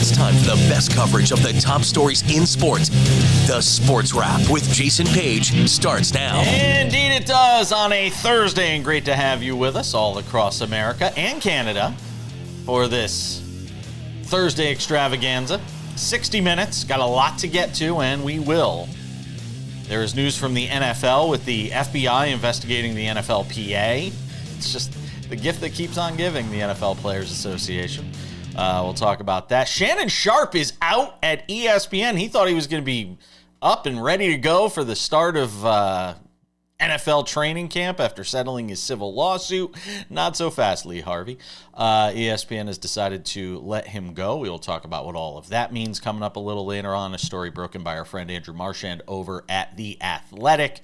It's time for the best coverage of the top stories in sports. The Sports Wrap with Jason Page starts now. Indeed it does on a Thursday, and great to have you with us all across America and Canada for this Thursday extravaganza. 60 minutes, got a lot to get to, and we will. There is news from the NFL with the FBI investigating the NFLPA. It's just the gift that keeps on giving, the NFL Players Association. We'll talk about that. Shannon Sharpe is out at ESPN. He thought he was going to be up and ready to go for the start of NFL training camp after settling his civil lawsuit. Not so fast, Lee Harvey. ESPN has decided to let him go. We will talk about what all of that means coming up a little later on. A story broken by our friend Andrew Marchand over at The Athletic.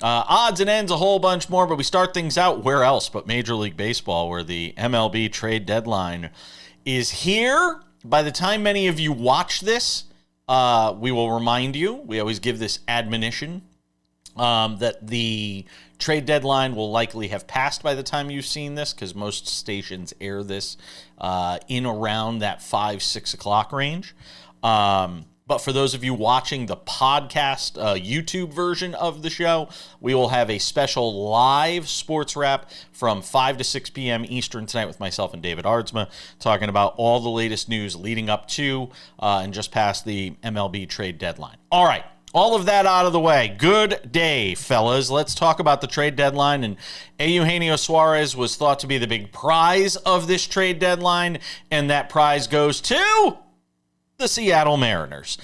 Odds and ends, a whole bunch more, but we start things out where else but Major League Baseball, where the MLB Trade Deadline is here. By the time many of you watch this, we will remind you, we always give this admonition, that the trade deadline will likely have passed by the time you've seen this, because most stations air this in around that 5-6 o'clock range. But for those of you watching the podcast YouTube version of the show, we will have a special live sports wrap from 5 to 6 p.m. Eastern tonight with myself and David Aardsma, talking about all the latest news leading up to and just past the MLB trade deadline. All right, all of that out of the way. Good day, fellas. Let's talk about the trade deadline. And Eugenio Suárez was thought to be the big prize of this trade deadline, and that prize goes to the Seattle Mariners,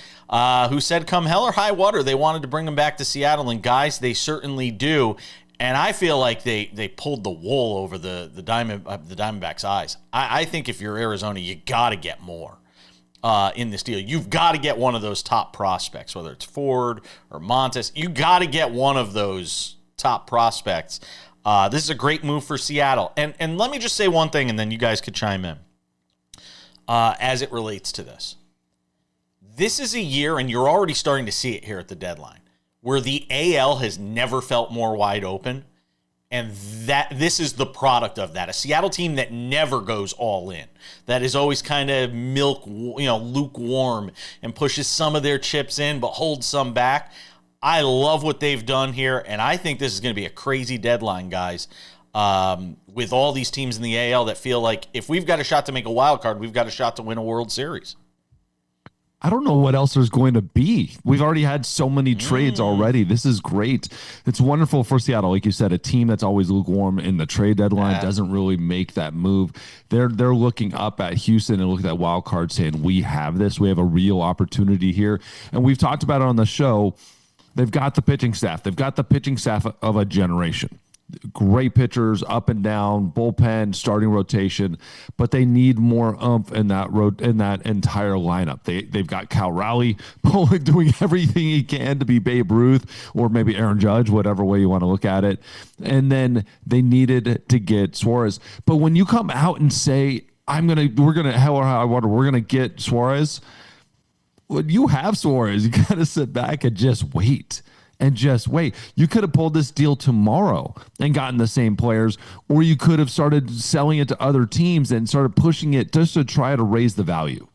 who said come hell or high water, they wanted to bring him back to Seattle, and guys, they certainly do. And I feel like they pulled the wool over the Diamondbacks' eyes. I think if you're Arizona, you got to get more in this deal. You've got to get one of those top prospects, whether it's Ford or Montes. You got to get one of those top prospects. This is a great move for Seattle. And let me just say one thing, and then you guys could chime in as it relates to this. This is a year, and you're already starting to see it here at the deadline, where the AL has never felt more wide open, and that this is the product of that. A Seattle team that never goes all in, that is always kind of lukewarm and pushes some of their chips in but holds some back. I love what they've done here, and I think this is going to be a crazy deadline, guys, with all these teams in the AL that feel like if we've got a shot to make a wild card, we've got a shot to win a World Series. I don't know what else there's going to be. We've already had so many trades already. This is great. It's wonderful for Seattle. Like you said, a team that's always lukewarm in the trade deadline doesn't really make that move. They're looking up at Houston and looking at that wild card saying, we have this. We have a real opportunity here. And we've talked about it on the show. They've got the pitching staff. They've got the pitching staff of a generation. Great pitchers, up and down, bullpen, starting rotation, but they need more oomph in that entire lineup. They've got Cal Raleigh doing everything he can to be Babe Ruth or maybe Aaron Judge, whatever way you want to look at it. And then they needed to get Suárez. But when you come out and say, we're gonna hell or high water, we're gonna get Suárez. When you have Suárez, you got to sit back and just wait. You could have pulled this deal tomorrow and gotten the same players, or you could have started selling it to other teams and started pushing it just to try to raise the value.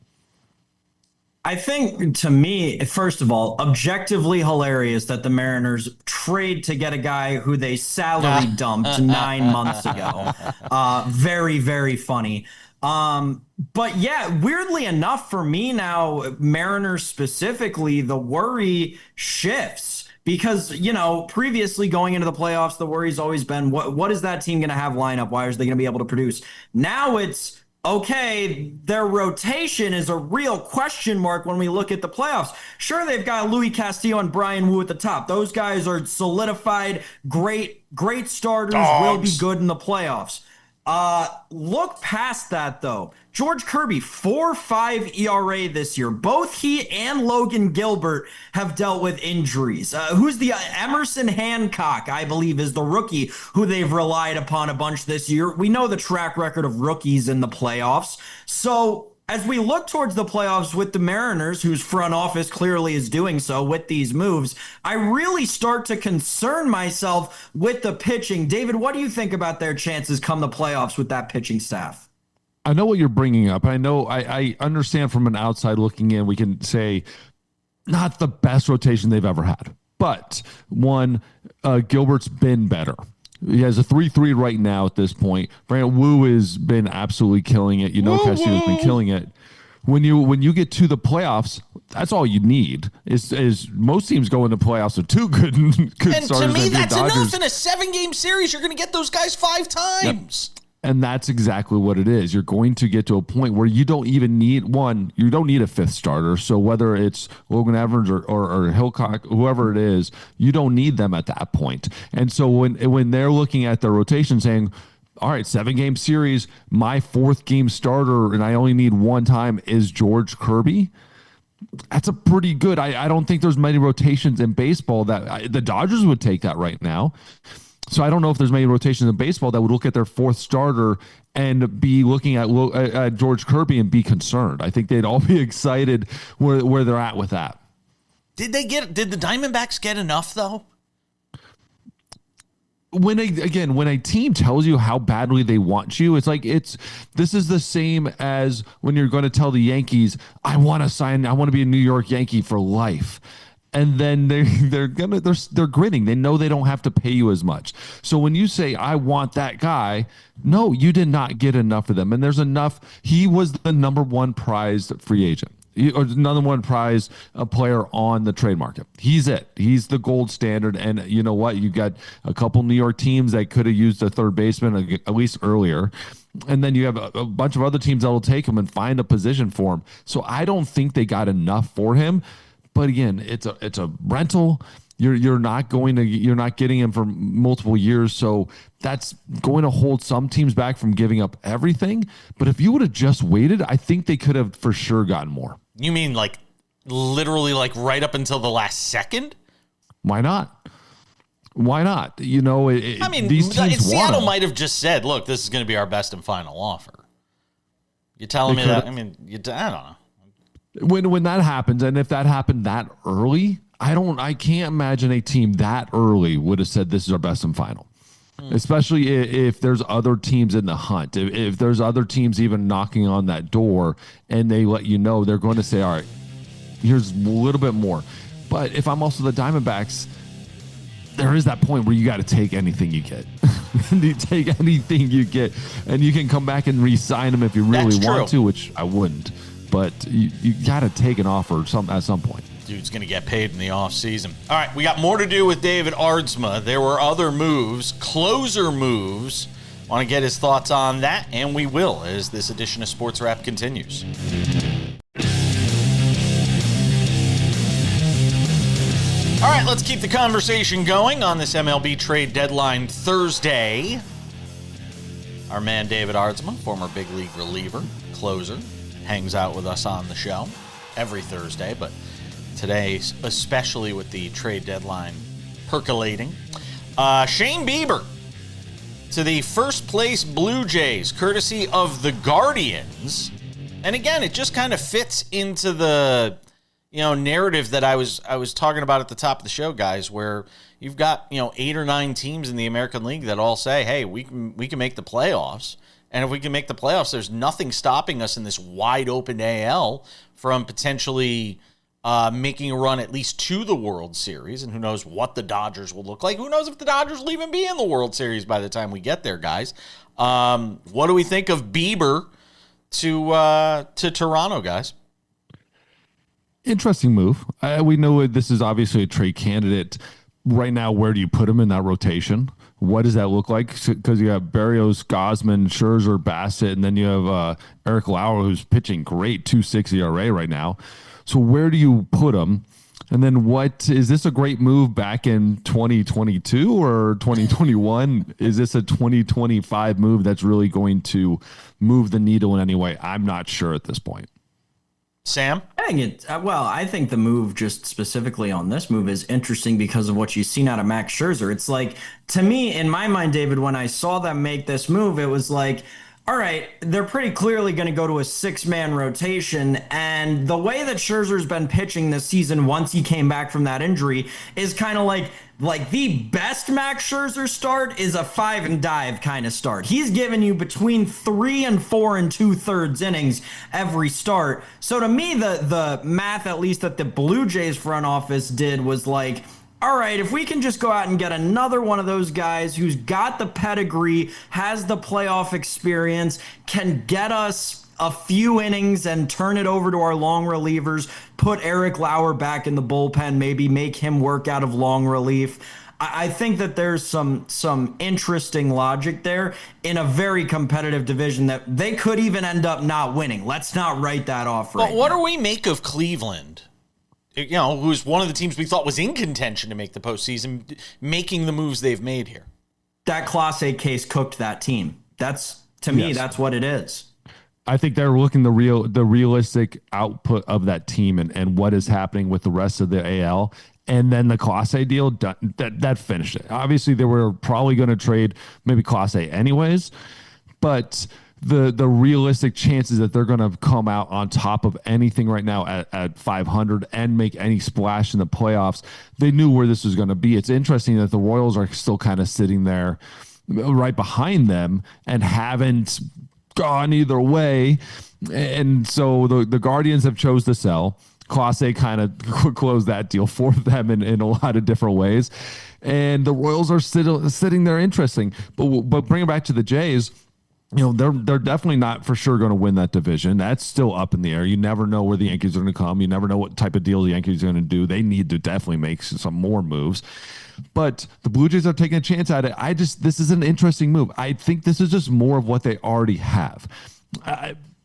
I think, to me, first of all, objectively hilarious that the Mariners trade to get a guy who they salary dumped 9 months ago. Very, very funny. But yeah, weirdly enough for me now, Mariners specifically, the worry shifts. Because, previously going into the playoffs, the worry's always been, what is that team going to have lineup? Why are they going to be able to produce? Now it's, okay, their rotation is a real question mark when we look at the playoffs. Sure, they've got Louis Castillo and Brian Wu at the top. Those guys are solidified, great starters, will be good in the playoffs. Look past that, though. George Kirby, 4.5 ERA this year. Both he and Logan Gilbert have dealt with injuries. Who's the Emerson Hancock, I believe, is the rookie who they've relied upon a bunch this year. We know the track record of rookies in the playoffs. So as we look towards the playoffs with the Mariners, whose front office clearly is doing so with these moves, I really start to concern myself with the pitching. David, what do you think about their chances come the playoffs with that pitching staff? I know what you're bringing up. I understand from an outside looking in, we can say not the best rotation they've ever had. But one, Gilbert's been better. He has a 3.3 right now at this point. Brant Wu has been absolutely killing it. Castillo's been killing it. When you get to the playoffs, that's all you need. Is most teams go into playoffs with two good and starters. To me, that's enough. In a 7-game series, you're going to get those guys 5 times. Yep. And that's exactly what it is. You're going to get to a point where you don't even need you don't need a 5th starter. So whether it's Logan Evans or Hillcock, whoever it is, you don't need them at that point. And so when they're looking at the rotation saying, all right, 7-game series, my 4th game starter, and I only need 1 time is George Kirby. That's a pretty good. I don't think there's many rotations in baseball that the Dodgers would take that right now. So I don't know if there's many rotations in baseball that would look at their 4th starter and be looking at George Kirby and be concerned. I think they'd all be excited where they're at with that. Did the Diamondbacks get enough though? When a team tells you how badly they want you, this is the same as when you're going to tell the Yankees, I want to be a New York Yankee for life. And then they're grinning. They know they don't have to pay you as much. So when you say, I want that guy, no, you did not get enough of them. And there's enough. He was the number 1 prized free agent. Or another one prize a player on the trade market. He's it. He's the gold standard. And you know what? You got a couple New York teams that could have used a third baseman at least earlier. And then you have a bunch of other teams that will take him and find a position for him. So I don't think they got enough for him. But again, it's a rental. You're not getting him for multiple years, so that's going to hold some teams back from giving up everything. But if you would have just waited, I think they could have for sure gotten more. You mean literally right up until the last second? Why not? Why not? These teams Seattle might have just said, "Look, this is going to be our best and final offer." You're telling me that? I mean, I don't know. When that happens, and if that happened that early, I can't imagine a team that early would have said this is our best and final. Especially if there's other teams in the hunt. If there's other teams even knocking on that door and they let you know, they're going to say, all right, here's a little bit more. But if I'm also the Diamondbacks, there is that point where you got to take anything you get. You take anything you get, and you can come back and re-sign them if you really want to, which I wouldn't. But you got to take an offer at some point. Dude's going to get paid in the offseason. All right, we got more to do with David Aardsma. There were other moves, closer moves. Want to get his thoughts on that, and we will as this edition of Sports Wrap continues. All right, let's keep the conversation going on this MLB Trade Deadline Thursday. Our man David Aardsma, former big league reliever, closer, hangs out with us on the show every Thursday, but today, especially with the trade deadline percolating. Shane Bieber to the first place Blue Jays, courtesy of the Guardians. And again, it just kind of fits into the narrative that I was talking about at the top of the show, guys, where you've got 8 or 9 teams in the American League that all say, hey, we can make the playoffs. And if we can make the playoffs, there's nothing stopping us in this wide open AL from potentially making a run at least to the World Series. And who knows what the Dodgers will look like. Who knows if the Dodgers will even be in the World Series by the time we get there, guys. What do we think of Bieber to Toronto, guys? Interesting move. We know this is obviously a trade candidate. Right now, where do you put him in that rotation? What does that look like? Because you have Berrios, Gausman, Scherzer, Bassett, and then you have Eric Lauer, who's pitching great, 2.6 ERA right now. So where do you put him? And then is this a great move back in 2022 or 2021? Is this a 2025 move that's really going to move the needle in any way? I'm not sure at this point. Sam? I think the move just specifically on this move is interesting because of what you've seen out of Max Scherzer. It's like, to me, in my mind, David, when I saw them make this move, it was like, all right, they're pretty clearly going to go to a 6-man rotation. And the way that Scherzer's been pitching this season once he came back from that injury is kind of like the best Max Scherzer start is a 5 and dive kind of start. He's given you between 3 and 4 and 2/3 innings every start. So to me, the math, at least that the Blue Jays front office did, was like, all right, if we can just go out and get another one of those guys who's got the pedigree, has the playoff experience, can get us a few innings and turn it over to our long relievers, put Eric Lauer back in the bullpen, maybe make him work out of long relief. I think that there's some interesting logic there in a very competitive division that they could even end up not winning. Let's not write that off right now. But what do we make of Cleveland? Who's one of the teams we thought was in contention to make the postseason, making the moves they've made here. That Class A case cooked that team. That's, to me, that's what it is. I think they're looking the realistic output of that team and what is happening with the rest of the AL. And then the Class A deal, that finished it. Obviously, they were probably going to trade maybe Class A anyways, but the realistic chances that they're going to come out on top of anything right now at 500 and make any splash in the playoffs, they knew where this was going to be. It's interesting that the Royals are still kind of sitting there right behind them and haven't gone either way. And so the Guardians have chose to sell. Class A kind of closed that deal for them in a lot of different ways. And the Royals are still sitting there interesting. But bring it back to the Jays, they're definitely not for sure going to win that division. That's still up in the air. You never know where the Yankees are going to come. You never know what type of deal the Yankees are going to do. They need to definitely make some more moves. But the Blue Jays are taking a chance at it. This is an interesting move. I think this is just more of what they already have.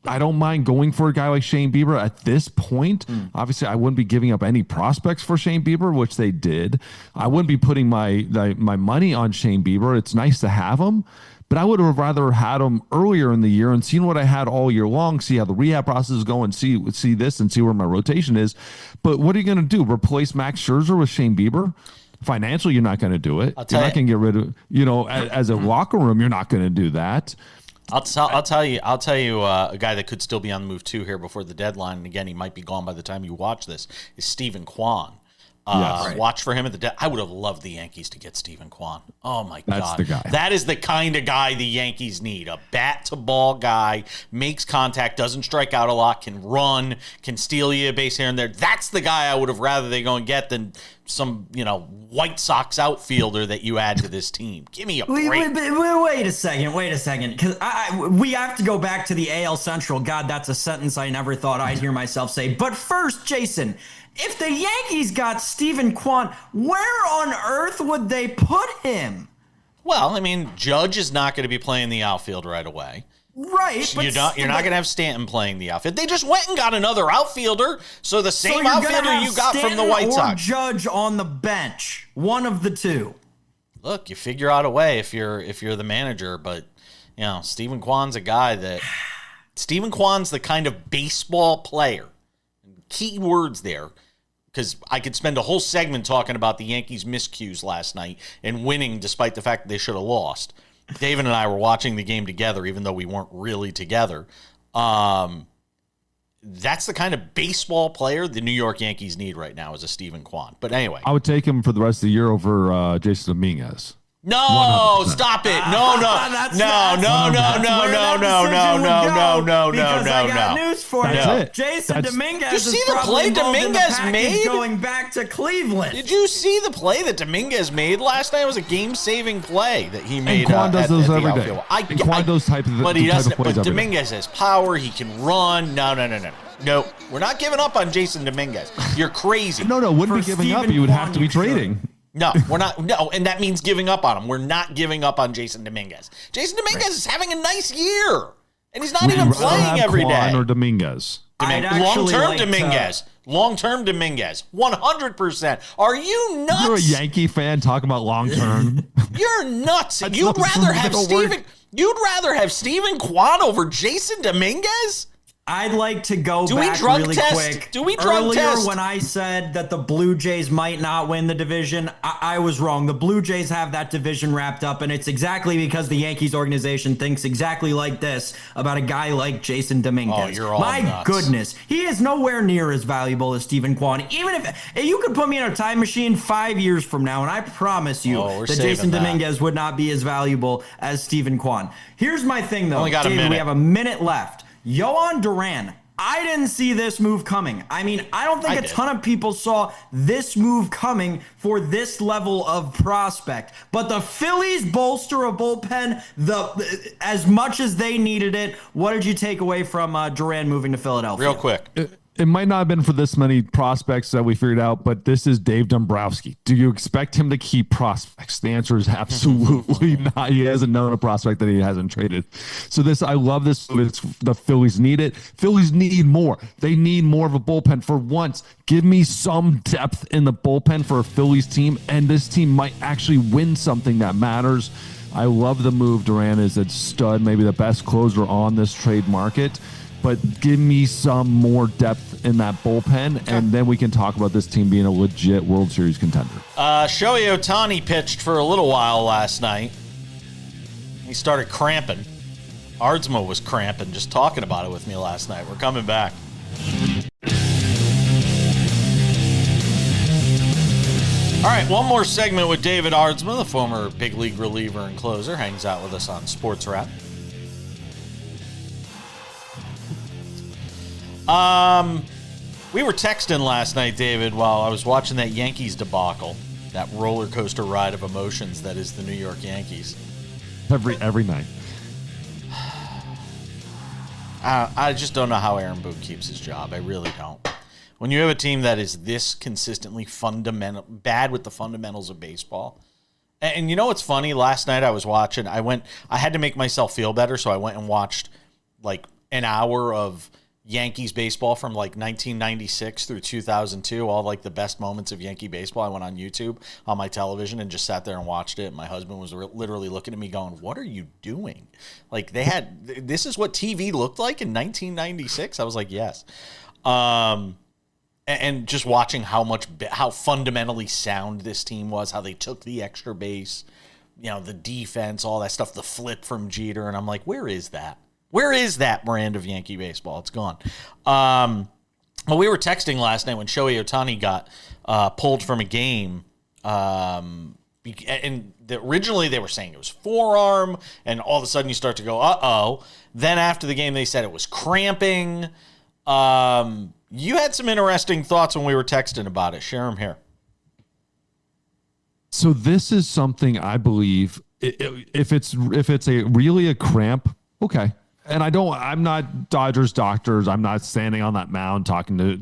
I don't mind going for a guy like Shane Bieber at this point. Obviously, I wouldn't be giving up any prospects for Shane Bieber, which they did. I wouldn't be putting my money on Shane Bieber. It's nice to have him, but I would have rather had him earlier in the year and seen what I had all year long, see how the rehab process is going, see this and see where my rotation is. But what are you going to do? Replace Max Scherzer with Shane Bieber? Financially, you're not going to do it. You're not going to get rid of, as a locker room, you're not going to do that. I'll tell you a guy that could still be on the move too here before the deadline, and again, he might be gone by the time you watch this, is Stephen Kwan. Watch for him at the I would have loved the Yankees to get Stephen Kwan. Oh my God. That's the guy. That is the kind of guy the Yankees need. A bat to ball guy, makes contact, doesn't strike out a lot, can run, can steal you a base here and there. That's the guy I would have rather they go and get than some, White Sox outfielder that you add to this team. Give me a break. Wait a second. Because we have to go back to the AL Central. God, that's a sentence I never thought I'd hear myself say. But first, Jason, if the Yankees got Stephen Kwan, where on earth would they put him? Well, Judge is not going to be playing the outfield right away. Right. You're not going to have Stanton playing the outfield. They just went and got another outfielder. So the same outfielder you got Stanton from the White Sox. Or Judge on the bench. One of the two. Look, you figure out a way if you're the manager, but Stephen Kwan's a guy that Stephen Kwan's the kind of baseball player. Key words there. Because I could spend a whole segment talking about the Yankees' miscues last night and winning despite the fact that they should have lost. David and I were watching the game together, even though we weren't really together. That's the kind of baseball player the New York Yankees need right now is a Stephen Kwan. But anyway. I would take him for the rest of the year over Jason Dominguez. No, 100%. Stop it. No. Because I got news for you. That's it. Jason Dominguez Did you see the play Dominguez made? Going back to Cleveland. Did you see the play that Dominguez made last night? It was a game-saving play that he made. And Kwan does those every day. Kwan does type of plays but every Dominguez has power. He can run. No, we're not giving up on Jason Dominguez. You're crazy. No, wouldn't be giving up. You would have to be trading. No, we're not. No, and that means giving up on him. We're not giving up on Jason Dominguez. Jason Dominguez is having a nice year, and he's not even playing every day. Or Dominguez. Long-term Dominguez. Long-term Dominguez. 100%. Are you nuts? You're a Yankee fan talking about long-term. You're nuts. You'd rather have Stephen Kwan over Jason Dominguez? I'd like to go Do we back drug really test? quick. Do we drug Earlier, test? when I said that the Blue Jays might not win the division, I was wrong. The Blue Jays have that division wrapped up, and it's exactly because the Yankees organization thinks exactly like this about a guy like Jason Dominguez. Oh, you're all My nuts. goodness, he is nowhere near as valuable as Stephen Kwan. Even if you could put me in a time machine 5 years from now, and I promise you that Jason Dominguez would not be as valuable as Stephen Kwan. Here's my thing, though. Only got David, a minute. we have a minute left. Yohan Duran. I didn't see this move coming. I mean, I don't think a ton of people saw this move coming for this level of prospect. But the Phillies bolster a bullpen as much as they needed it. What did you take away from Duran moving to Philadelphia? Real quick. It might not have been for this many prospects that we figured out, but this is Dave Dombrowski. Do you expect him to keep prospects? The answer is absolutely not. He hasn't known a prospect that he hasn't traded. So I love this. The Phillies need it. Phillies need more. They need more of a bullpen. For once, give me some depth in the bullpen for a Phillies team, and this team might actually win something that matters. I love the move. Duran is a stud, maybe the best closer on this trade market. But give me some more depth in that bullpen, and then we can talk about this team being a legit World Series contender. Shohei Ohtani pitched for a little while last night. He started cramping. Aardsma was cramping just talking about it with me last night. We're coming back. All right, one more segment with David Aardsma, the former big league reliever and closer, hangs out with us on SportsWrap. We were texting last night, David, while I was watching that Yankees debacle, that roller coaster ride of emotions that is the New York Yankees. Every night. I just don't know how Aaron Boone keeps his job. I really don't. When you have a team that is this consistently bad with the fundamentals of baseball. And you know what's funny? Last night I was watching, I had to make myself feel better, so I went and watched like an hour of Yankees baseball from like 1996 through 2002, all like the best moments of Yankee baseball. I went on YouTube on my television and just sat there and watched it. My husband was literally looking at me going, "What are you doing?" Like this is what TV looked like in 1996. I was like, yes. And just watching how fundamentally sound this team was, how they took the extra base, the defense, all that stuff, the flip from Jeter. And I'm like, where is that? Where is that brand of Yankee baseball? It's gone. Well, we were texting last night when Shohei Ohtani got pulled from a game. Originally they were saying it was forearm, and all of a sudden you start to go, uh-oh. Then after the game they said it was cramping. You had some interesting thoughts when we were texting about it. Share them here. So this is something I believe, if it's really a cramp, okay. And I'm not Dodgers doctors. I'm not standing on that mound talking to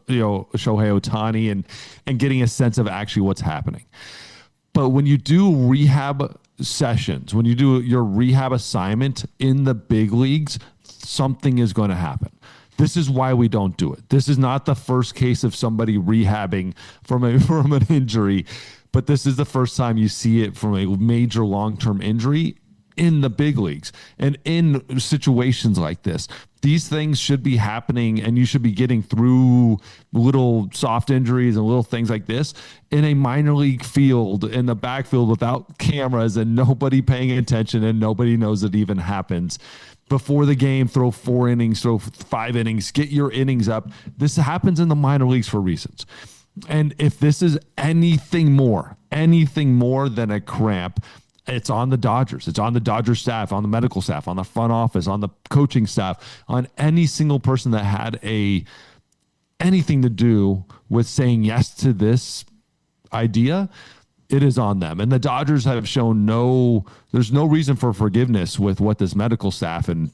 Shohei Ohtani and getting a sense of actually what's happening. But when you do rehab sessions, when you do your rehab assignment in the big leagues, something is going to happen. This is why we don't do it. This is not the first case of somebody rehabbing from an injury, but this is the first time you see it from a major long-term injury in the big leagues. And in situations like this, these things should be happening, and you should be getting through little soft injuries and little things like this in a minor league field, in the backfield, without cameras and nobody paying attention and nobody knows it even happens. Before the game, throw 4 innings, throw 5 innings, get your innings up. This happens in the minor leagues for reasons. And if this is anything more than a cramp, it's on the Dodgers. It's on the Dodgers staff, on the medical staff, on the front office, on the coaching staff, on any single person that had anything to do with saying yes to this idea. It is on them. And the Dodgers have shown there's no reason for forgiveness with what this medical staff and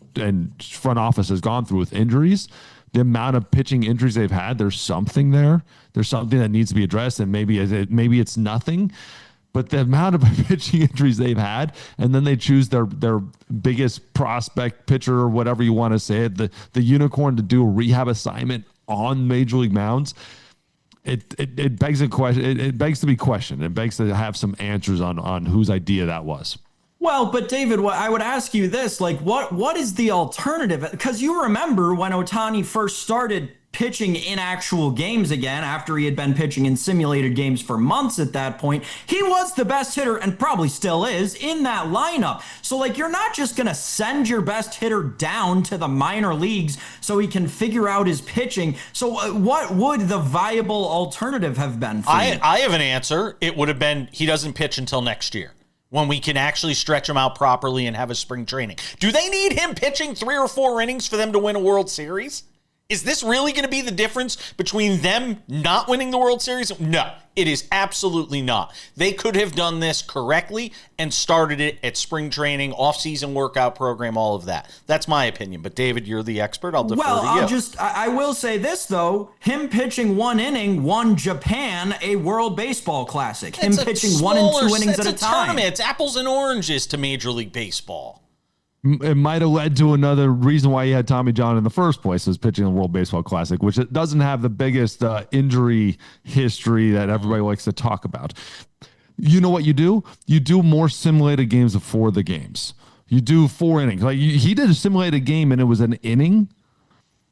front office has gone through with injuries. The amount of pitching injuries they've had, there's something there. There's something that needs to be addressed, and maybe it's nothing. But the amount of pitching injuries they've had, and then they choose their biggest prospect pitcher, or whatever you want to say it, the unicorn, to do a rehab assignment on major league mounds. It begs a question. It begs to be questioned. It begs to have some answers on whose idea that was. Well, but David, I would ask you this, like, what is the alternative? Because you remember when Ohtani first started pitching in actual games again, after he had been pitching in simulated games for months at that point, he was the best hitter, and probably still is, in that lineup. So, like, you're not just going to send your best hitter down to the minor leagues so he can figure out his pitching. So what would the viable alternative have been for you? I have an answer. It would have been he doesn't pitch until next year, when we can actually stretch him out properly and have a spring training. Do they need him pitching 3 or 4 innings for them to win a World Series? Is this really going to be the difference between them not winning the World Series? No, it is absolutely not. They could have done this correctly and started it at spring training, off-season workout program, all of that. That's my opinion. But David, you're the expert. I'll defer to you. I will say this, though. Him pitching 1 inning won Japan a World Baseball Classic. Him pitching 1 and 2 innings at a time. Tournament. It's apples and oranges to Major League Baseball. It might have led to another reason why he had Tommy John in the first place, was pitching the World Baseball Classic, which it doesn't have the biggest injury history that everybody likes to talk about. You know what you do? You do more simulated games before the games. You do 4 innings. Like he did a simulated game and it was an inning.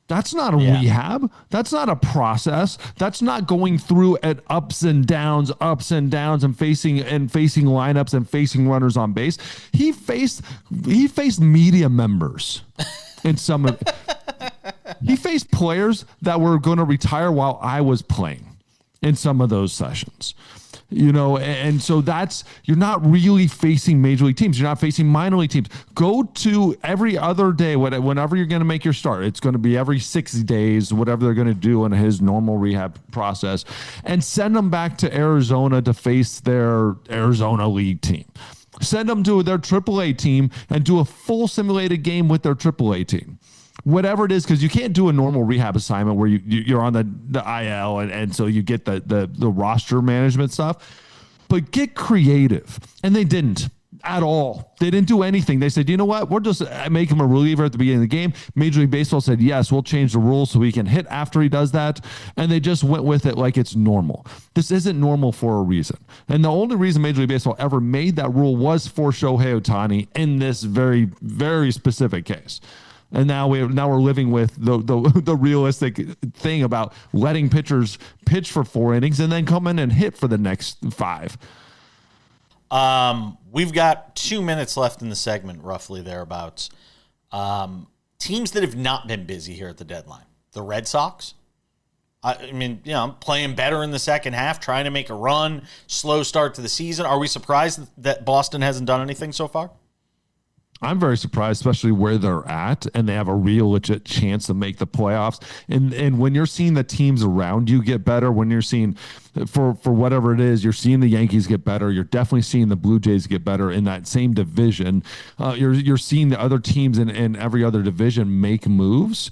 That's not a rehab. That's not a process. That's not going through at ups and downs and facing lineups and facing runners on base. He faced media members in some of he faced players that were going to retire while I was playing in some of those sessions. You know, and so you're not really facing major league teams. You're not facing minor league teams. Go to every other day, whenever you're going to make your start. It's going to be every 60 days, whatever they're going to do in his normal rehab process, and send them back to Arizona to face their Arizona League team. Send them to their AAA team and do a full simulated game with their AAA team. Whatever it is, because you can't do a normal rehab assignment where you're on the IL and so you get the roster management stuff. But get creative. And they didn't at all. They didn't do anything. They said, you know what? We'll just make him a reliever at the beginning of the game. Major League Baseball said, yes, we'll change the rules so he can hit after he does that. And they just went with it like it's normal. This isn't normal for a reason. And the only reason Major League Baseball ever made that rule was for Shohei Ohtani in this very, very specific case. And now we're living with the realistic thing about letting pitchers pitch for 4 innings and then come in and hit for the next 5. We've got 2 minutes left in the segment, roughly thereabouts. Teams that have not been busy here at the deadline. The Red Sox. I mean, playing better in the second half, trying to make a run, slow start to the season. Are we surprised that Boston hasn't done anything so far? I'm very surprised, especially where they're at, and they have a real legit chance to make the playoffs. And when you're seeing the teams around you get better, when you're seeing, for whatever it is, you're seeing the Yankees get better. You're definitely seeing the Blue Jays get better in that same division. You're seeing the other teams in every other division make moves.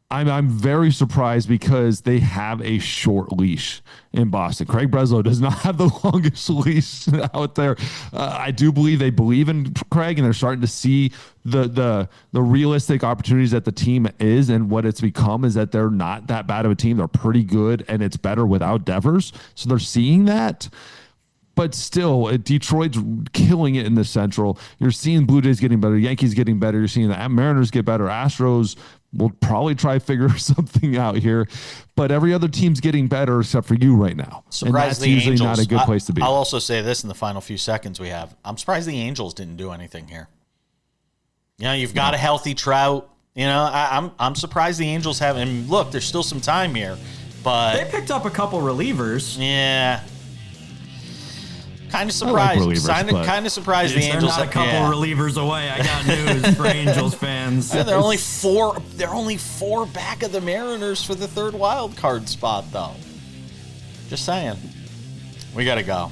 I'm very surprised because they have a short leash in Boston. Craig Breslow does not have the longest leash out there. I do believe they believe in Craig, and they're starting to see the realistic opportunities that the team is, and what it's become is that they're not that bad of a team. They're pretty good, and it's better without Devers. So they're seeing that. But still, Detroit's killing it in the Central. You're seeing Blue Jays getting better, Yankees getting better. You're seeing the Mariners get better. Astros will probably try to figure something out here. But every other team's getting better except for you right now. And that's usually Angels, not a good place to be. I'll also say this in the final few seconds we have. I'm surprised the Angels didn't do anything here. You've got a healthy Trout. I'm surprised the Angels haven't. And look, there's still some time here. But they picked up a couple relievers. Yeah. Kind of surprised. Kind of surprised the Angels. They're not a couple relievers away. I got news for Angels fans. Yeah, they're only four back of the Mariners for the third wild card spot, though. Just saying. We got to go.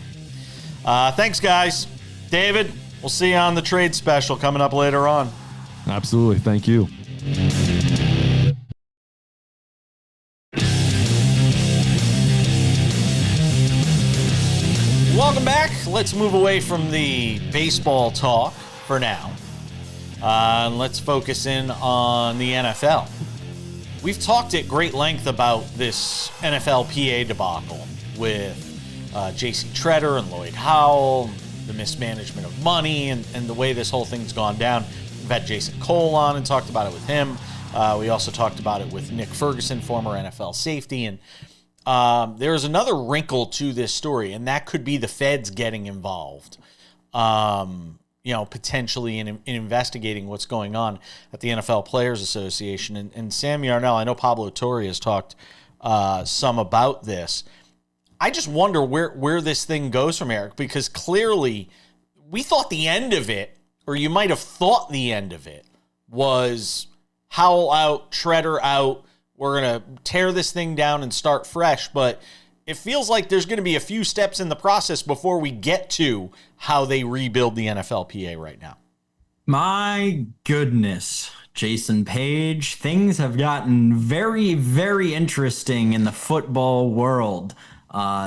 Thanks, guys. David, we'll see you on the trade special coming up later on. Absolutely. Thank you. Welcome back. Let's move away from the baseball talk for now. Let's focus in on the NFL. We've talked at great length about this NFLPA debacle with J.C. Treader and Lloyd Howell, the mismanagement of money and the way this whole thing's gone down. We've had Jason Cole on and talked about it with him. We also talked about it with Nick Ferguson, former NFL safety. And there's another wrinkle to this story, and that could be the feds getting involved, potentially in investigating what's going on at the NFL Players Association. And Sam Yarnell, I know Pablo Torre has talked some about this. I just wonder where this thing goes from, Eric, because clearly we thought the end of it, or you might have thought the end of it, was Howell out, Shredder out, we're going to tear this thing down and start fresh. But it feels like there's going to be a few steps in the process before we get to how they rebuild the NFLPA right now. My goodness, Jason Page, things have gotten very, very interesting in the football world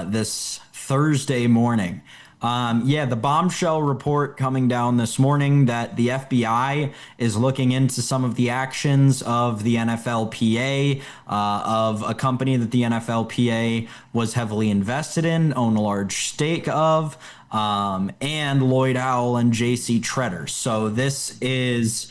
this Thursday morning. The bombshell report coming down this morning that the FBI is looking into some of the actions of the NFLPA, of a company that the NFLPA was heavily invested in, own a large stake of, and Lloyd Howell and J.C. Tretter. So this is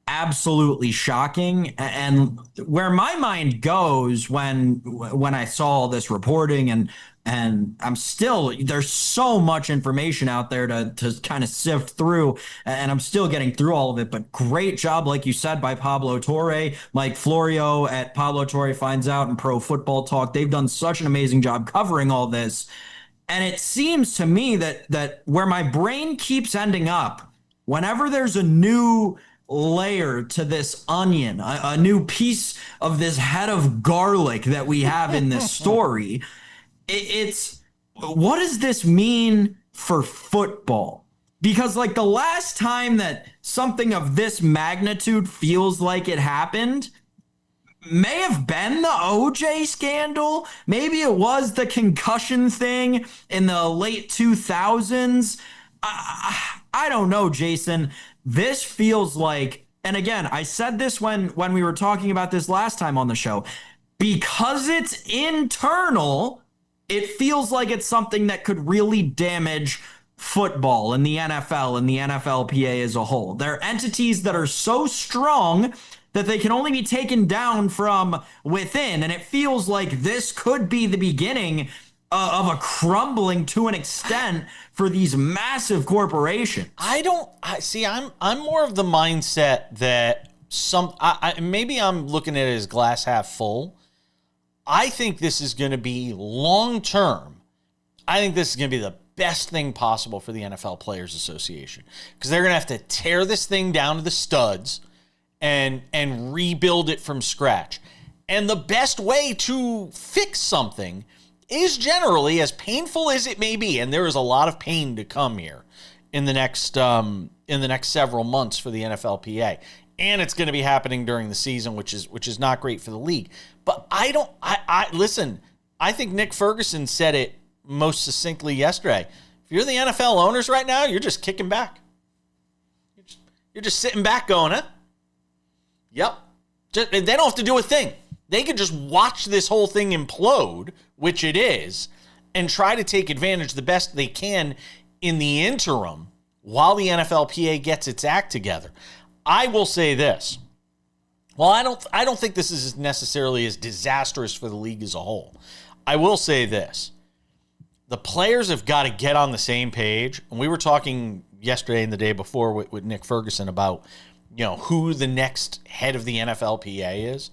absolutely shocking. And where my mind goes when I saw this reporting and I'm still, there's so much information out there to kind of sift through, and I'm still getting through all of it, but great job, like you said, by Pablo Torre, Mike Florio at Pablo Torre Finds Out and Pro Football Talk. They've done such an amazing job covering all this. And it seems to me that where my brain keeps ending up, whenever there's a new layer to this onion, a new piece of this head of garlic that we have in this story, it's what does this mean for football? Because like the last time that something of this magnitude feels like it happened may have been the OJ scandal. Maybe it was the concussion thing in the late 2000s. I don't know, Jason. This feels like, and again, I said this when we were talking about this last time on the show, because it's internal, it feels like it's something that could really damage football and the NFL and the NFLPA as a whole. They're entities that are so strong that they can only be taken down from within. And it feels like this could be the beginning of a crumbling to an extent for these massive corporations. I'm more of the mindset that maybe I'm looking at it as glass half full. I think this is going to be long term. I think this is going to be the best thing possible for the NFL Players Association, because they're going to have to tear this thing down to the studs and rebuild it from scratch. And the best way to fix something is generally, as painful as it may be, and there is a lot of pain to come here in the next several months for the NFLPA, and it's going to be happening during the season, which is not great for the league. But listen, I think Nick Ferguson said it most succinctly yesterday. If you're the NFL owners right now, you're just kicking back. You're just sitting back going, huh? Yep. They don't have to do a thing. They could just watch this whole thing implode, which it is, and try to take advantage the best they can in the interim while the NFLPA gets its act together. I will say this. Well, I don't think this is necessarily as disastrous for the league as a whole. I will say this. The players have got to get on the same page. And we were talking yesterday and the day before with Nick Ferguson about, who the next head of the NFLPA is.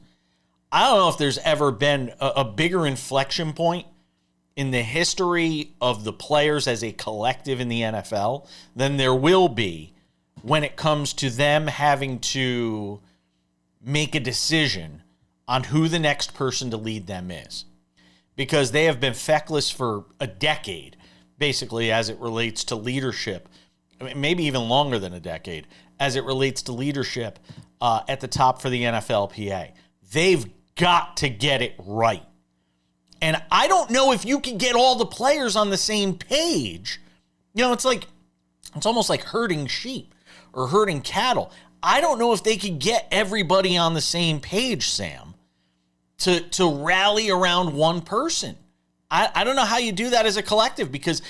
I don't know if there's ever been a bigger inflection point in the history of the players as a collective in the NFL than there will be when it comes to them having to make a decision on who the next person to lead them is. Because they have been feckless for a decade, basically, as it relates to leadership. I mean, maybe even longer than a decade, as it relates to leadership at the top for the NFLPA. They've got to get it right. And I don't know if you can get all the players on the same page. It's almost like herding sheep or herding cattle. I don't know if they could get everybody on the same page, Sam, to rally around one person. I don't know how you do that as a collective, because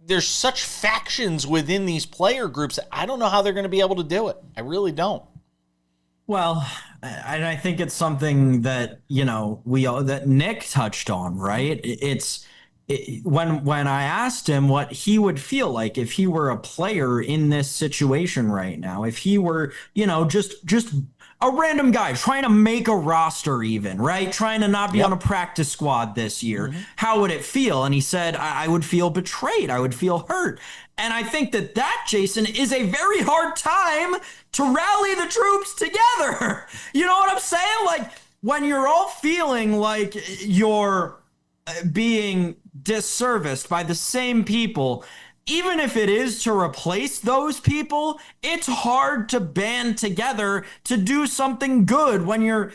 there's such factions within these player groups that I don't know how they're going to be able to do it. I really don't. Well, and I think it's something that, that Nick touched on, right? When I asked him what he would feel like if he were a player in this situation right now, if he were, just a random guy trying to make a roster even, right? Trying to not be on a practice squad this year. How would it feel? And he said, I would feel betrayed. I would feel hurt. And I think that, Jason, is a very hard time to rally the troops together. You know what I'm saying? Like, when you're all feeling like you're being disserviced by the same people, even if it is to replace those people, it's hard to band together to do something good when you're,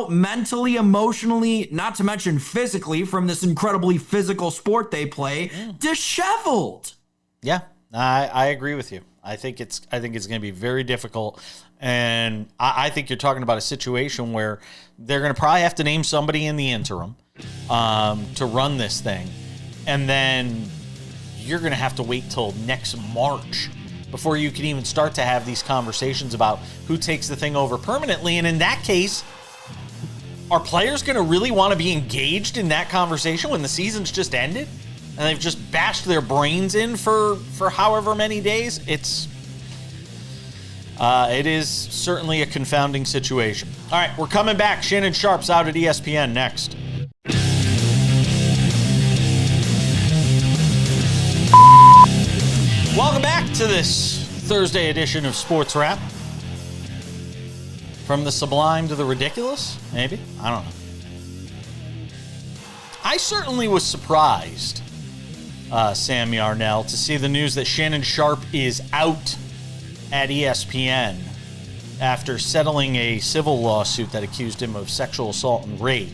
mentally, emotionally, not to mention physically, from this incredibly physical sport they play, disheveled. Yeah, I agree with you. I think it's going to be very difficult. And I think you're talking about a situation where they're going to probably have to name somebody in the interim to run this thing. And then you're going to have to wait till next March before you can even start to have these conversations about who takes the thing over permanently. And in that case, are players going to really want to be engaged in that conversation when the season's just ended and they've just bashed their brains in for however many days? It is certainly a confounding situation. All right, we're coming back. Shannon Sharpe's out at ESPN next. Welcome back to this Thursday edition of SportsWrap. From the sublime to the ridiculous, maybe? I don't know. I certainly was surprised, Sam Yarnell, to see the news that Shannon Sharpe is out at ESPN after settling a civil lawsuit that accused him of sexual assault and rape.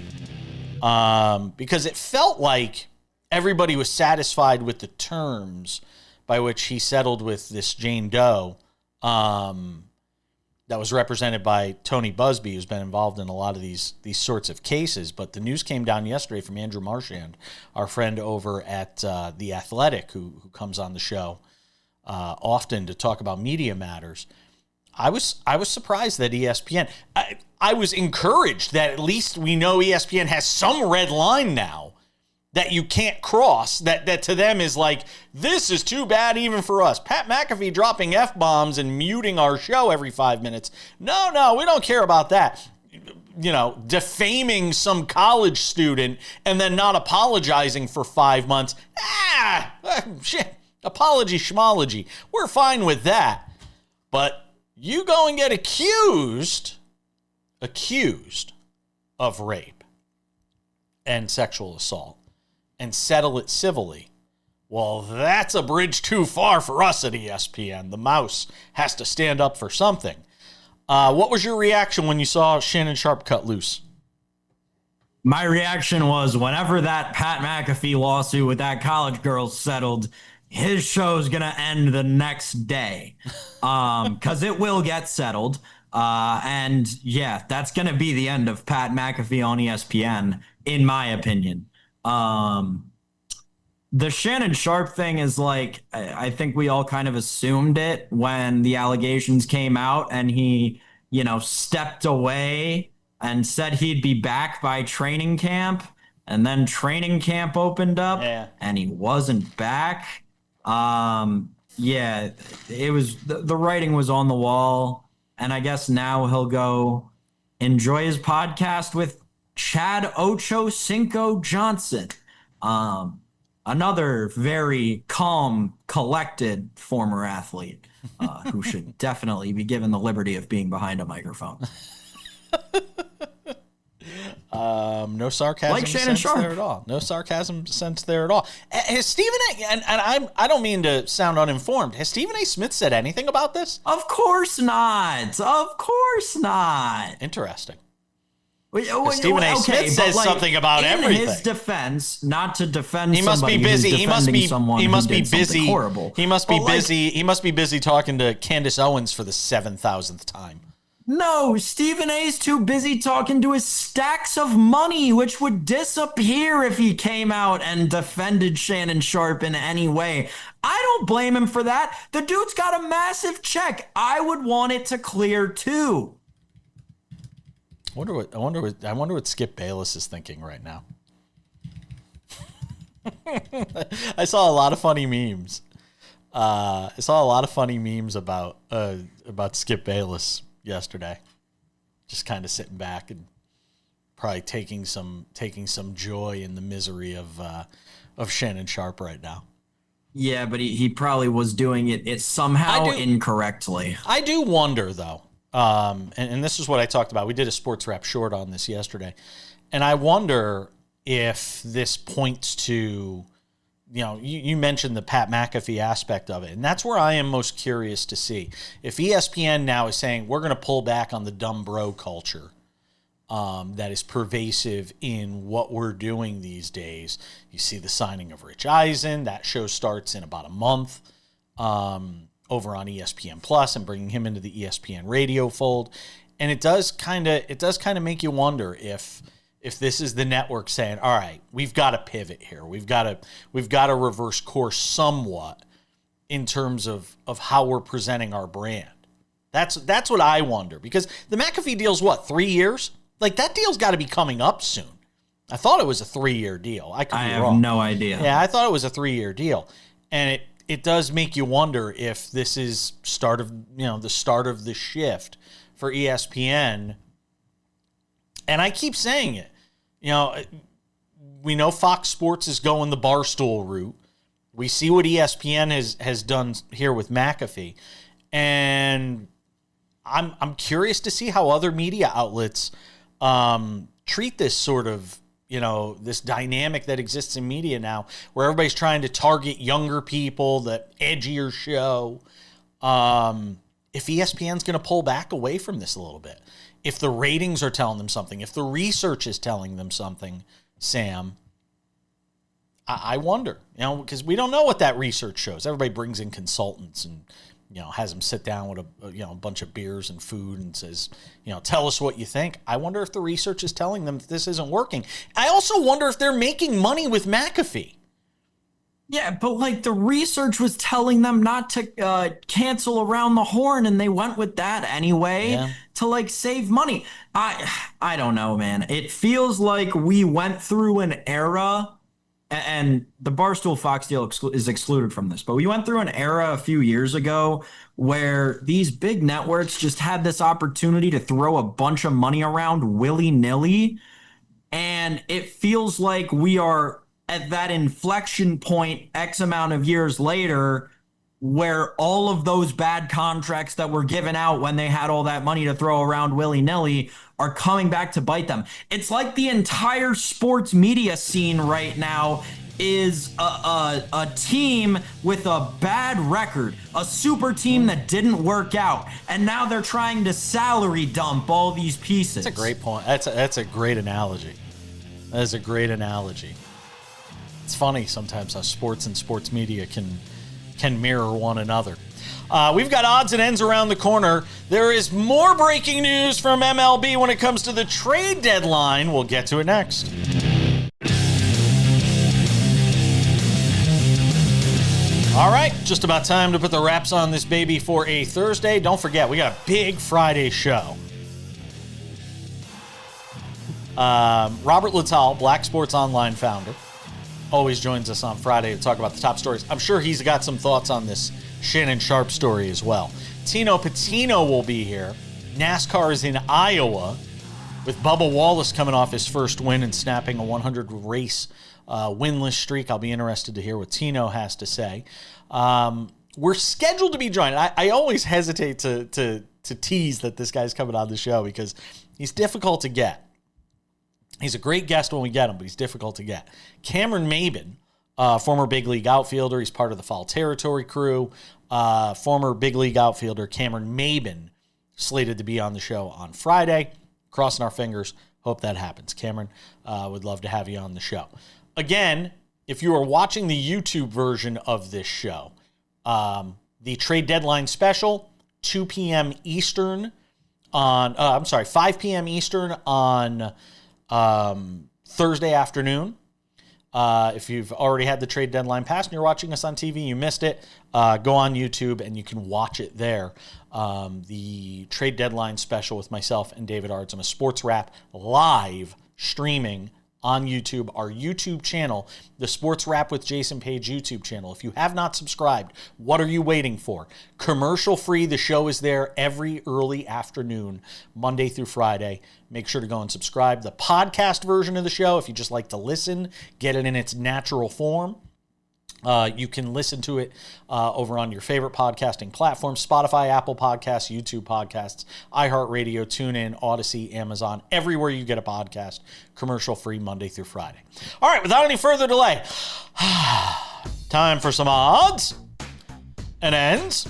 Because it felt like everybody was satisfied with the terms by which he settled with this Jane Doe that was represented by Tony Busby, who's been involved in a lot of these sorts of cases. But the news came down yesterday from Andrew Marchand, our friend over at The Athletic, who comes on the show often to talk about media matters. I was surprised that ESPN, I was encouraged that at least we know ESPN has some red line now that you can't cross, that to them is like, this is too bad even for us. Pat McAfee dropping F-bombs and muting our show every 5 minutes. No, we don't care about that. Defaming some college student and then not apologizing for 5 months. Shit, apology schmology. We're fine with that. But you go and get accused of rape and sexual assault and settle it civilly. Well, that's a bridge too far for us at ESPN. The mouse has to stand up for something. What was your reaction when you saw Shannon Sharpe cut loose? My reaction was, whenever that Pat McAfee lawsuit with that college girl settled, his show's going to end the next day, because it will get settled. And yeah, that's going to be the end of Pat McAfee on ESPN, in my opinion. The Shannon Sharpe thing is like, I think we all kind of assumed it when the allegations came out and he, stepped away and said he'd be back by training camp, and then training camp opened up and he wasn't back. It was, the writing was on the wall, and I guess now he'll go enjoy his podcast with Chad Ocho Cinco Johnson, another very calm, collected former athlete who should definitely be given the liberty of being behind a microphone. No sarcasm like Shannon Sharpe there at all. No sarcasm sense there at all. Has Stephen A. and I don't mean to sound uninformed. Has Stephen A. Smith said anything about this? Of course not. Of course not. Interesting. Stephen A. Smith says something about everything. In his defense, not to defend he must somebody be busy. He must be busy. Horrible. He must be busy. He must be busy talking to Candace Owens for the 7,000th time. No, Stephen A's too busy talking to his stacks of money, which would disappear if he came out and defended Shannon Sharpe in any way. I don't blame him for that. The dude's got a massive check. I would want it to clear too. I wonder what Skip Bayless is thinking right now. I saw a lot of funny memes. About Skip Bayless yesterday. Just kind of sitting back and probably taking some joy in the misery of Shannon Sharpe right now. Yeah, but he probably was doing it somehow incorrectly. I do wonder though. And this is what I talked about. We did a SportsWrap short on this yesterday. And I wonder if this points to, you mentioned the Pat McAfee aspect of it. And that's where I am most curious to see. If ESPN now is saying we're going to pull back on the dumb bro culture that is pervasive in what we're doing these days. You see the signing of Rich Eisen. That show starts in about a month over on ESPN Plus and bringing him into the ESPN radio fold. And it does kind of make you wonder if this is the network saying, all right, we've got to pivot here. We've got to reverse course somewhat in terms of how we're presenting our brand. That's what I wonder, because the McAfee deal's what, 3 years? Like, that deal's got to be coming up soon. I thought it was a 3-year deal. I have no idea. Yeah, I thought it was a 3-year deal. And it does make you wonder if this is the start of the shift for ESPN. And I keep saying it. We know Fox Sports is going the Barstool route. We see what ESPN has done here with McAfee. And I'm curious to see how other media outlets treat this sort of, this dynamic that exists in media now, where everybody's trying to target younger people, the edgier show. If ESPN's going to pull back away from this a little bit, if the ratings are telling them something, if the research is telling them something, Sam, I wonder, because we don't know what that research shows. Everybody brings in consultants and, has them sit down with a bunch of beers and food and says, tell us what you think. I wonder if the research is telling them that this isn't working. I also wonder if they're making money with McAfee. Yeah, but the research was telling them not to cancel Around the Horn, and they went with that anyway to save money. I don't know, man. It feels like we went through an era, and the Barstool Fox deal is excluded from this, but we went through an era a few years ago where these big networks just had this opportunity to throw a bunch of money around willy-nilly, and it feels like we are at that inflection point X amount of years later where all of those bad contracts that were given out when they had all that money to throw around willy-nilly are coming back to bite them. It's like the entire sports media scene right now is a team with a bad record, a super team that didn't work out, and now they're trying to salary dump all these pieces. That's a great point. That's a great analogy. That is a great analogy. It's funny sometimes how sports and sports media can mirror one another. We've got odds and ends around the corner. There is more breaking news from MLB when it comes to the trade deadline. We'll get to it next. All right, just about time to put the wraps on this baby for a Thursday. Don't forget, we got a big Friday show. Robert Littell, Black Sports Online founder, always joins us on Friday to talk about the top stories. I'm sure he's got some thoughts on this Shannon Sharpe story as well. Tino Patino will be here. NASCAR is in Iowa with Bubba Wallace coming off his first win and snapping a 100-race winless streak. I'll be interested to hear what Tino has to say. We're scheduled to be joined. I always hesitate to tease that this guy's coming on the show because he's difficult to get. He's a great guest when we get him, but he's difficult to get. Cameron Maybin, former big league outfielder. He's part of the Foul Territory crew. Former big league outfielder Cameron Maybin slated to be on the show on Friday. Crossing our fingers. Hope that happens. Cameron, would love to have you on the show. Again, if you are watching the YouTube version of this show, the trade deadline special, 2 p.m. Eastern, on, 5 p.m. Eastern on Thursday afternoon. If you've already had the trade deadline pass and you're watching us on TV, you missed it, go on YouTube and you can watch it there. The trade deadline special with myself and David Aardsma, SportsWrap, live streaming on YouTube, our YouTube channel, the SportsWrap with Jason Page YouTube channel. If you have not subscribed, what are you waiting for? Commercial free. The show is there every early afternoon, Monday through Friday. Make sure to go and subscribe. The podcast version of the show, if you just like to listen, get it in its natural form. You can listen to it over on your favorite podcasting platforms: Spotify, Apple Podcasts, YouTube Podcasts, iHeartRadio, TuneIn, Odyssey, Amazon, everywhere you get a podcast, commercial-free Monday through Friday. All right, without any further delay, time for some odds and ends.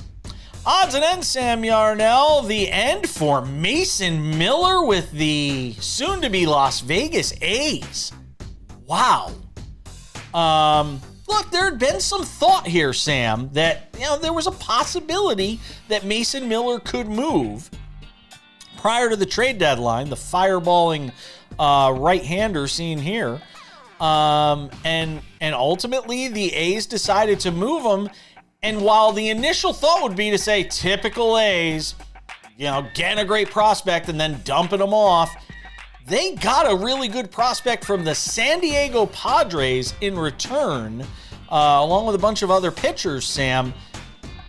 Odds and ends, Sam Yarnell. The end for Mason Miller with the soon-to-be Las Vegas A's. Wow. Look, there had been some thought here, Sam, that there was a possibility that Mason Miller could move prior to the trade deadline. The fireballing right-hander seen here, and ultimately the A's decided to move him. And while the initial thought would be to say typical A's, getting a great prospect and then dumping him off, they got a really good prospect from the San Diego Padres in return, along with a bunch of other pitchers, Sam.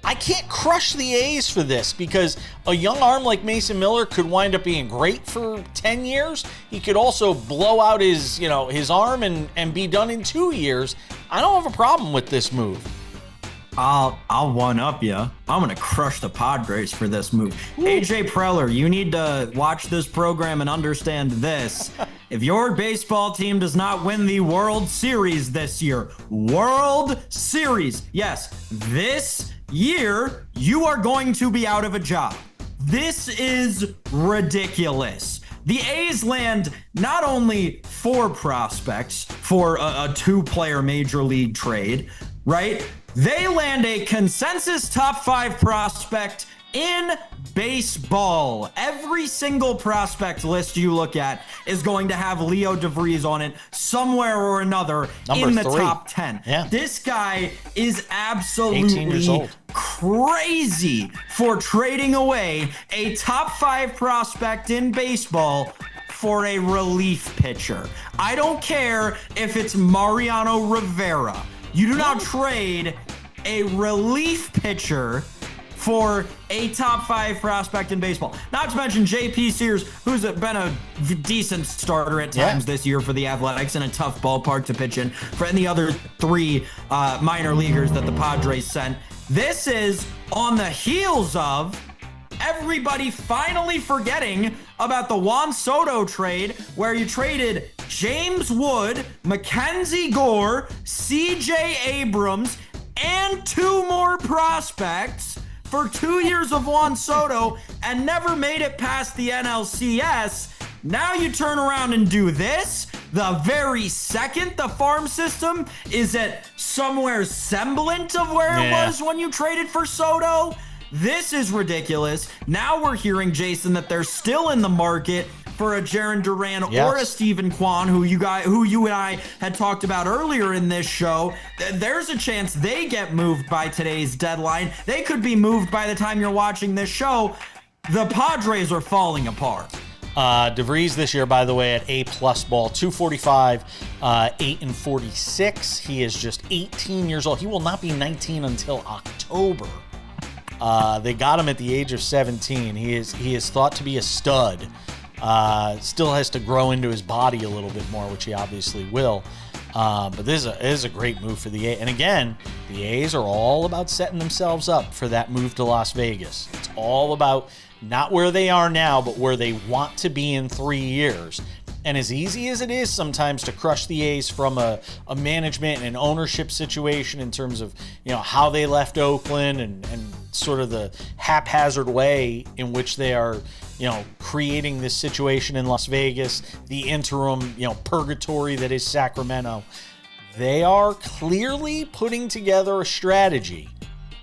I can't crush the A's for this because a young arm like Mason Miller could wind up being great for 10 years. He could also blow out his arm and be done in 2 years. I don't have a problem with this move. I'll one up you. I'm gonna crush the Padres for this move. AJ Preller, you need to watch this program and understand this. If your baseball team does not win the World Series this year, World Series, yes, this year, you are going to be out of a job. This is ridiculous. The A's land not only 4 prospects for a 2-player major league trade, right? They land a consensus top 5 prospect in baseball. Every single prospect list you look at is going to have Leo DeVries on it somewhere or another in the top 10. Yeah. This guy is absolutely crazy for trading away a top 5 prospect in baseball for a relief pitcher. I don't care if it's Mariano Rivera. You do not trade a relief pitcher for a top 5 prospect in baseball. Not to mention J.P. Sears, who's been a decent starter at times this year for the Athletics and a tough ballpark to pitch in for any other 3 minor leaguers that the Padres sent. This is on the heels of everybody finally forgetting about the Juan Soto trade, where you traded James Wood, Mackenzie Gore, C.J. Abrams, and 2 more prospects for 2 years of Juan Soto and never made it past the NLCS. Now you turn around and do this the very second the farm system is at somewhere semblant of where it was when you traded for Soto. This is ridiculous. Now we're hearing, Jason, that they're still in the market for a Jarren Duran or a Steven Kwan, who you and I had talked about earlier in this show. There's a chance they get moved by today's deadline. They could be moved by the time you're watching this show. The Padres are falling apart. DeVries this year, by the way, at A+ ball, 245, 8-46. He is just 18 years old. He will not be 19 until October. They got him at the age of 17. He is thought to be a stud. Still has to grow into his body a little bit more, which he obviously will. But this is a great move for the A's. And again, the A's are all about setting themselves up for that move to Las Vegas. It's all about not where they are now, but where they want to be in 3 years. And as easy as it is sometimes to crush the A's from a management and an ownership situation in terms of how they left Oakland and sort of the haphazard way in which they are creating this situation in Las Vegas, the interim purgatory that is Sacramento, they are clearly putting together a strategy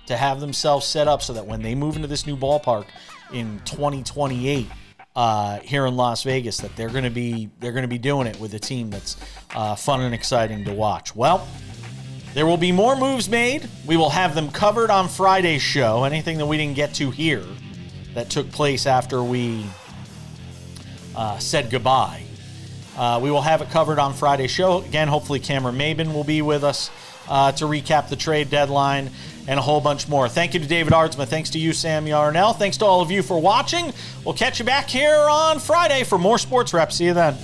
to have themselves set up so that when they move into this new ballpark in 2028, here in Las Vegas, that they're going to be doing it with a team that's fun and exciting to watch. Well, there will be more moves made. We will have them covered on Friday's show. Anything that we didn't get to here that took place after we said goodbye, we will have it covered on Friday's show. Again, hopefully Cameron Maben will be with us to recap the trade deadline and a whole bunch more. Thank you to David Aardsma. Thanks to you, Sam Yarnell. Thanks to all of you for watching. We'll catch you back here on Friday for more Sports Wrap. See you then.